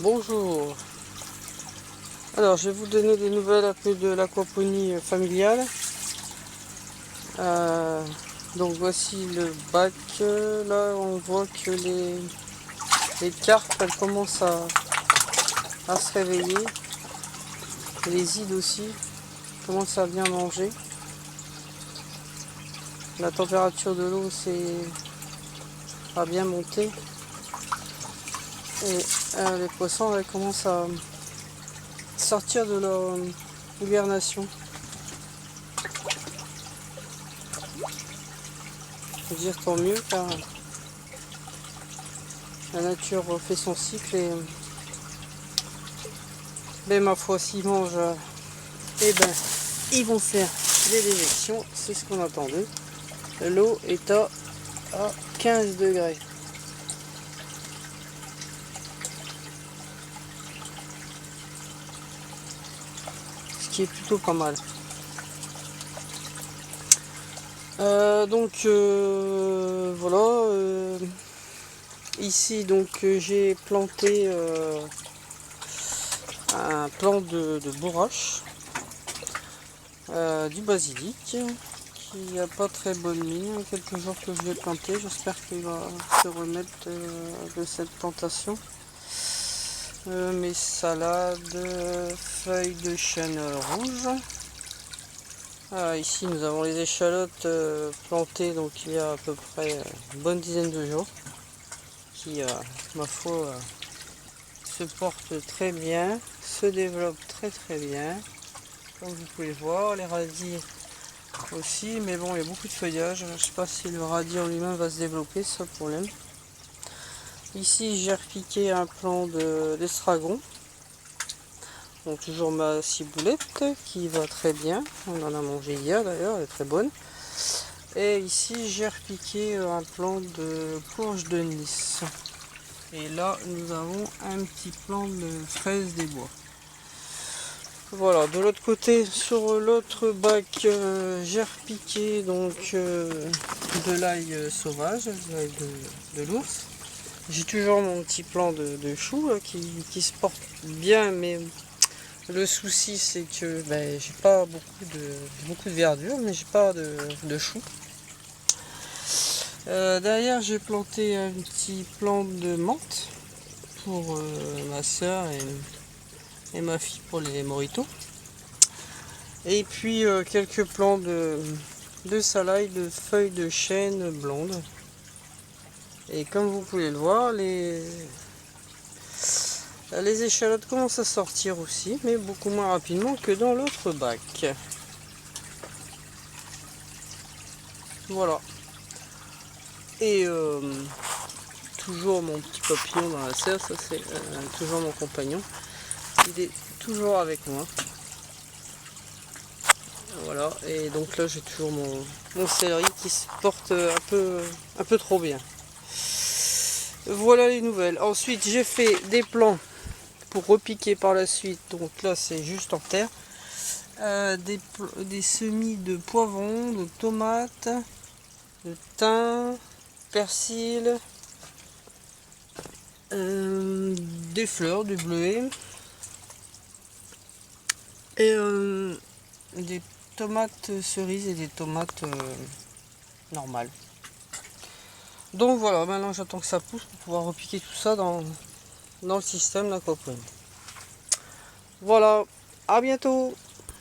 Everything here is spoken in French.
Bonjour. Alors, je vais vous donner des nouvelles un peu de l'aquaponie familiale. Donc voici le bac. Là, on voit que les carpes, elles commencent à se réveiller. Les îles aussi commencent à bien manger. La température de l'eau a bien monté. Et les poissons, elles commencent à sortir de leur hibernation. Je veux dire tant mieux, car la nature fait son cycle et ma foi, s'ils mangent, ils vont faire des déjections, c'est ce qu'on attendait. L'eau est à 15 degrés. Ce qui est plutôt pas mal. Voilà. Ici, j'ai planté un plant de bourrache, du basilic, qui n'a pas très bonne mine. Il y a quelques jours que je l'ai planté. J'espère qu'il va se remettre de cette plantation. Mes salades, feuilles de chêne rouge. Ici nous avons les échalotes plantées donc il y a à peu près une bonne dizaine de jours, qui ma foi se portent très bien, se développent très bien, comme vous pouvez le voir. Les radis aussi, mais bon, il y a beaucoup de feuillage. Je ne sais pas si le radis en lui-même va se développer, c'est ça le problème. Ici j'ai repiqué un plant d'estragon. Donc toujours ma ciboulette qui va très bien. On en a mangé hier d'ailleurs, elle est très bonne. Et ici j'ai repiqué un plant de courge de Nice. Et là nous avons un petit plant de fraises des bois. Voilà, de l'autre côté, sur l'autre bac, j'ai repiqué de l'ail sauvage, de l'ail de l'ours. J'ai toujours mon petit plant de choux qui se porte bien, mais le souci c'est que j'ai pas beaucoup de verdure, mais j'ai pas de choux. Derrière j'ai planté un petit plant de menthe pour ma soeur et ma fille pour les moritos. Et puis quelques plants de salaï, de feuilles de chêne blonde. Et comme vous pouvez le voir, les échalotes commencent à sortir aussi, mais beaucoup moins rapidement que dans l'autre bac. Voilà. Et toujours mon petit papillon dans la serre, ça c'est toujours mon compagnon. Il est toujours avec moi. Voilà, et donc là j'ai toujours mon céleri qui se porte un peu trop bien. Voilà les nouvelles. Ensuite j'ai fait des plants pour repiquer par la suite. Donc là c'est juste en terre. Des semis de poivrons, de tomates, de thym, persil, des fleurs, du bleuet et des tomates cerises et des tomates normales. Donc voilà, maintenant j'attends que ça pousse pour pouvoir repiquer tout ça dans le système d'aquaponie. Voilà, à bientôt.